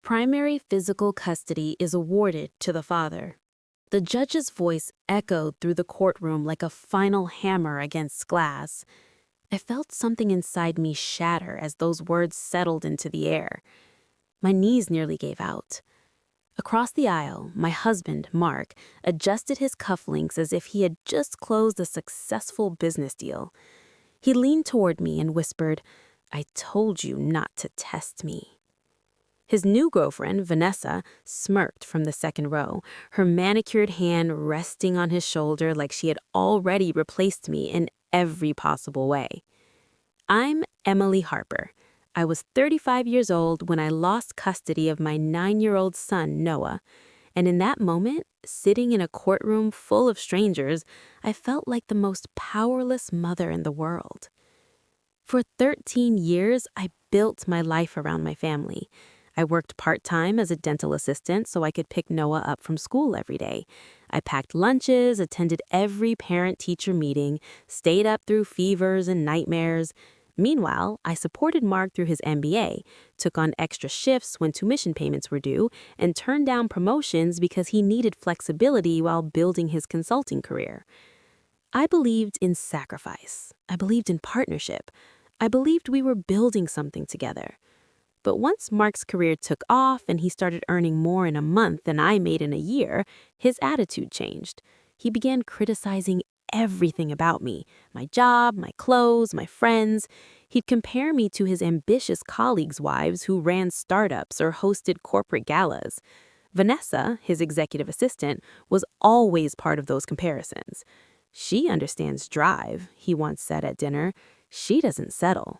Primary physical custody is awarded to the father. The judge's voice echoed through the courtroom like a final hammer against glass. I felt something inside me shatter as those words settled into the air. My knees nearly gave out. Across the aisle, my husband, Mark, adjusted his cufflinks as if he had just closed a successful business deal. He leaned toward me and whispered, "I told you not to test me." His new girlfriend, Vanessa, smirked from the second row, her manicured hand resting on his shoulder like she had already replaced me in every possible way. I'm Emily Harper. I was 35 years old when I lost custody of my 9-year-old son, Noah. And in that moment, sitting in a courtroom full of strangers, I felt like the most powerless mother in the world. For 13 years, I built my life around my family. I worked part-time as a dental assistant so I could pick Noah up from school every day. I packed lunches, attended every parent-teacher meeting, stayed up through fevers and nightmares. Meanwhile, I supported Mark through his MBA, took on extra shifts when tuition payments were due, and turned down promotions because he needed flexibility while building his consulting career. I believed in sacrifice. I believed in partnership. I believed we were building something together. But once Mark's career took off and he started earning more in a month than I made in a year, his attitude changed. He began criticizing everything about me, my job, my clothes, my friends. He'd compare me to his ambitious colleagues' wives who ran startups or hosted corporate galas. Vanessa, his executive assistant, was always part of those comparisons. "She understands drive," he once said at dinner. "She doesn't settle."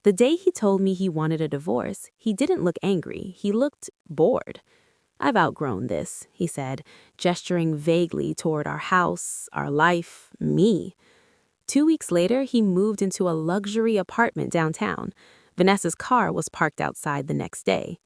The day he told me he wanted a divorce, he didn't look angry. He looked bored. "I've outgrown this," he said, gesturing vaguely toward our house, our life, me. 2 weeks later, he moved into a luxury apartment downtown. Vanessa's car was parked outside the next day.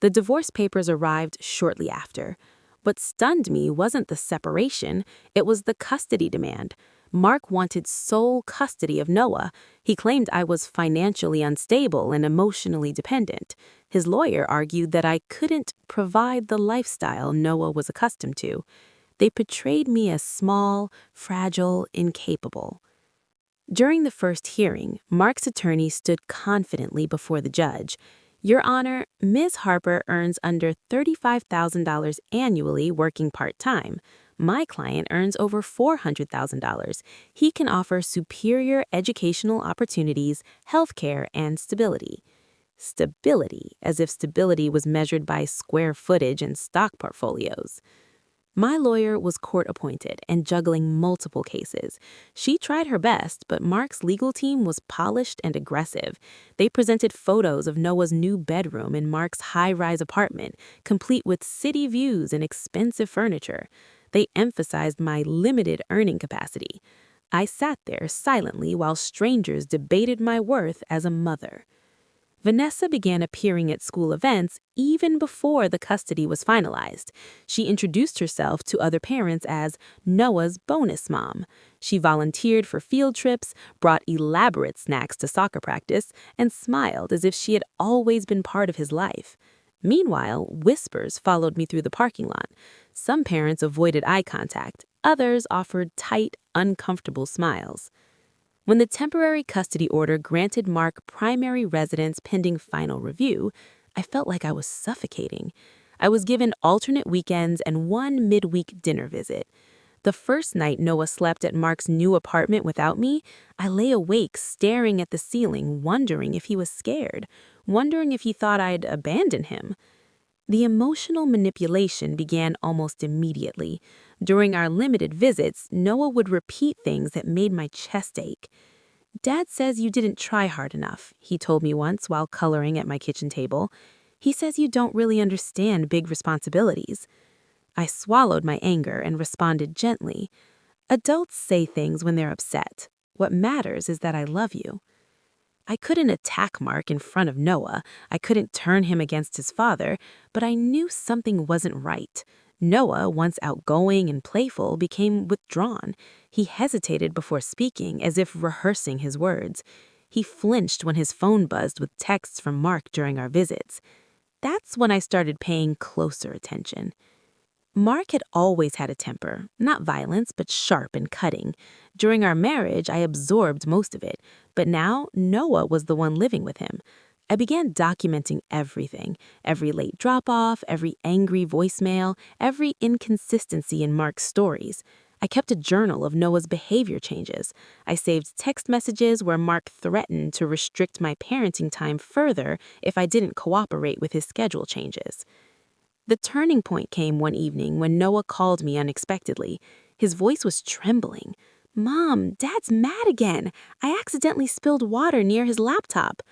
The divorce papers arrived shortly after. What stunned me wasn't the separation, it was the custody demand. Mark wanted sole custody of Noah. He claimed I was financially unstable and emotionally dependent. His lawyer argued that I couldn't provide the lifestyle Noah was accustomed to. They portrayed me as small, fragile, incapable. During the first hearing, Mark's attorney stood confidently before the judge. "Your Honor, Ms. Harper earns under $35,000 annually working part-time. My client earns over $400,000. He can offer superior educational opportunities, health care, and stability." Stability, as if stability was measured by square footage and stock portfolios. My lawyer was court-appointed and juggling multiple cases. She tried her best, but Mark's legal team was polished and aggressive. They presented photos of Noah's new bedroom in Mark's high-rise apartment, complete with city views and expensive furniture. They emphasized my limited earning capacity. I sat there silently while strangers debated my worth as a mother. Vanessa began appearing at school events even before the custody was finalized. She introduced herself to other parents as Noah's bonus mom. She volunteered for field trips, brought elaborate snacks to soccer practice, and smiled as if she had always been part of his life. Meanwhile, whispers followed me through the parking lot. Some parents avoided eye contact. Others offered tight, uncomfortable smiles. When the temporary custody order granted Mark primary residence pending final review, I felt like I was suffocating. I was given alternate weekends and one midweek dinner visit. The first night Noah slept at Mark's new apartment without me, I lay awake staring at the ceiling, wondering if he was scared, wondering if he thought I'd abandon him. The emotional manipulation began almost immediately. During our limited visits, Noah would repeat things that made my chest ache. "Dad says you didn't try hard enough," he told me once while coloring at my kitchen table. "He says you don't really understand big responsibilities." I swallowed my anger and responded gently. "Adults say things when they're upset. What matters is that I love you." I couldn't attack Mark in front of Noah. I couldn't turn him against his father, but I knew something wasn't right. Noah, once outgoing and playful, became withdrawn. He hesitated before speaking, as if rehearsing his words. He flinched when his phone buzzed with texts from Mark during our visits. That's when I started paying closer attention. Mark had always had a temper, not violence, but sharp and cutting. During our marriage, I absorbed most of it, but now Noah was the one living with him. I began documenting every late drop off, every angry voicemail, every inconsistency in Mark's stories. I kept a journal of Noah's behavior changes. I saved text messages where Mark threatened to restrict my parenting time further if I didn't cooperate with his schedule changes. The turning point came one evening when Noah called me unexpectedly. His voice was trembling. "Mom, Dad's mad again. I accidentally spilled water near his laptop."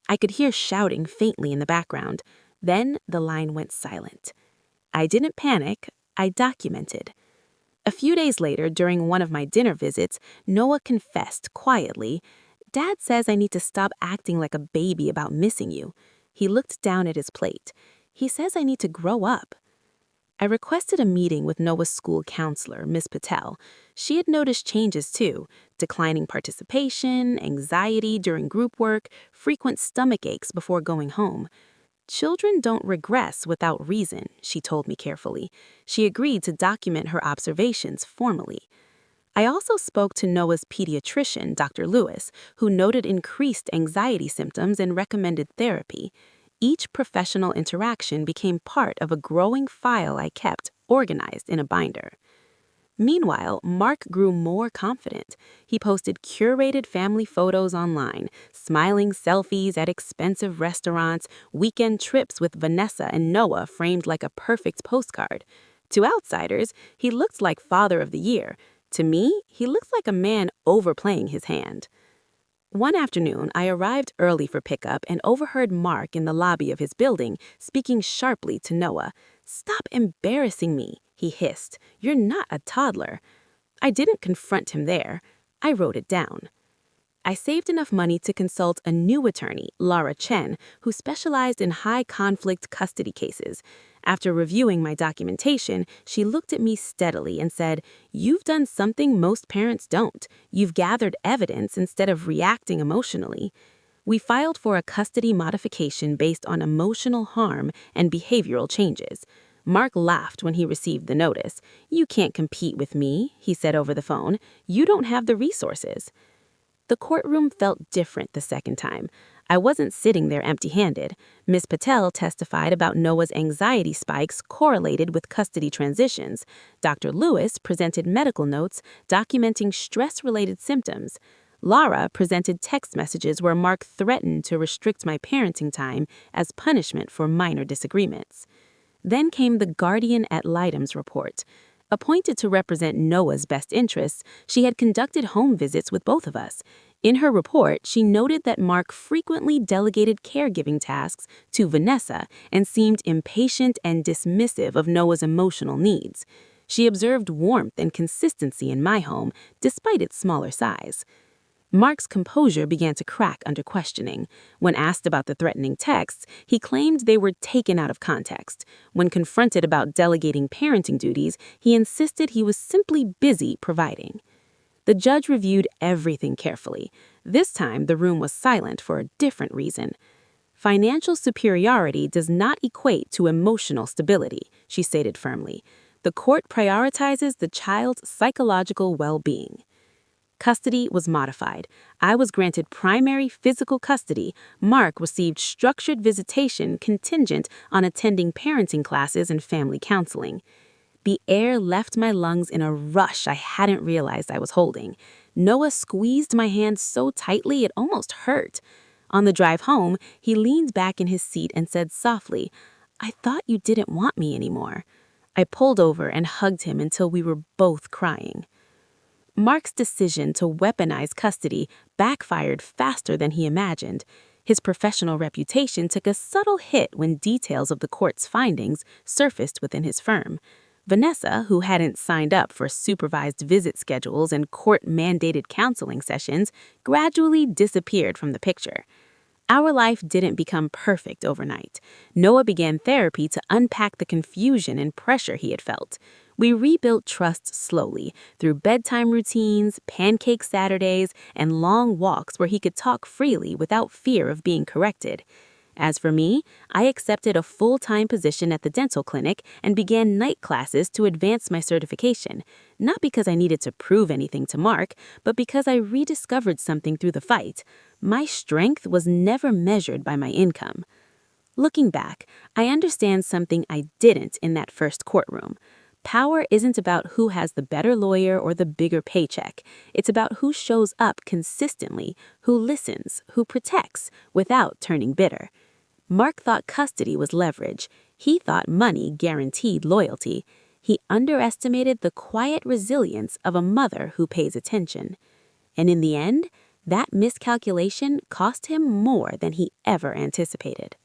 I could hear shouting faintly in the background. Then the line went silent. I didn't panic. I documented. A few days later, during one of my dinner visits, Noah confessed quietly, "Dad says I need to stop acting like a baby about missing you." He looked down at his plate. "He says I need to grow up." I requested a meeting with Noah's school counselor, Miss Patel. She had noticed changes too: declining participation, anxiety during group work, frequent stomach aches before going home. "Children don't regress without reason," she told me carefully. She agreed to document her observations formally. I also spoke to Noah's pediatrician, Dr. Lewis, who noted increased anxiety symptoms and recommended therapy. Each professional interaction became part of a growing file I kept organized in a binder. Meanwhile, Mark grew more confident. He posted curated family photos online, smiling selfies at expensive restaurants, weekend trips with Vanessa and Noah framed like a perfect postcard. To outsiders, he looked like Father of the Year. To me, he looked like a man overplaying his hand. One afternoon, I arrived early for pickup and overheard Mark in the lobby of his building speaking sharply to Noah. "Stop embarrassing me," he hissed. "You're not a toddler." I didn't confront him there. I wrote it down. I saved enough money to consult a new attorney, Laura Chen, who specialized in high-conflict custody cases. After reviewing my documentation, she looked at me steadily and said, "You've done something most parents don't. You've gathered evidence instead of reacting emotionally." We filed for a custody modification based on emotional harm and behavioral changes. Mark laughed when he received the notice. "You can't compete with me," he said over the phone. "You don't have the resources." The courtroom felt different the second time. I wasn't sitting there empty-handed. Ms. Patel testified about Noah's anxiety spikes correlated with custody transitions. Dr. Lewis presented medical notes documenting stress-related symptoms. Laura presented text messages where Mark threatened to restrict my parenting time as punishment for minor disagreements. Then came the guardian ad litem's report. Appointed to represent Noah's best interests, she had conducted home visits with both of us. In her report, she noted that Mark frequently delegated caregiving tasks to Vanessa and seemed impatient and dismissive of Noah's emotional needs. She observed warmth and consistency in my home, despite its smaller size. Mark's composure began to crack under questioning. When asked about the threatening texts, he claimed they were taken out of context. When confronted about delegating parenting duties, he insisted he was simply busy providing. The judge reviewed everything carefully. This time, the room was silent for a different reason. "Financial superiority does not equate to emotional stability," she stated firmly. "The court prioritizes the child's psychological well-being." Custody was modified. I was granted primary physical custody. Mark received structured visitation contingent on attending parenting classes and family counseling. The air left my lungs in a rush I hadn't realized I was holding. Noah squeezed my hand so tightly it almost hurt. On the drive home, he leaned back in his seat and said softly, "I thought you didn't want me anymore." I pulled over and hugged him until we were both crying. Mark's decision to weaponize custody backfired faster than he imagined. His professional reputation took a subtle hit when details of the court's findings surfaced within his firm. Vanessa, who hadn't signed up for supervised visit schedules and court-mandated counseling sessions, gradually disappeared from the picture. Our life didn't become perfect overnight. Noah began therapy to unpack the confusion and pressure he had felt. We rebuilt trust slowly through bedtime routines, pancake Saturdays, and long walks where he could talk freely without fear of being corrected. As for me, I accepted a full-time position at the dental clinic and began night classes to advance my certification, not because I needed to prove anything to Mark, but because I rediscovered something through the fight. My strength was never measured by my income. Looking back, I understand something I didn't in that first courtroom. Power isn't about who has the better lawyer or the bigger paycheck. It's about who shows up consistently, who listens, who protects, without turning bitter. Mark thought custody was leverage. He thought money guaranteed loyalty. He underestimated the quiet resilience of a mother who pays attention. And in the end, that miscalculation cost him more than he ever anticipated.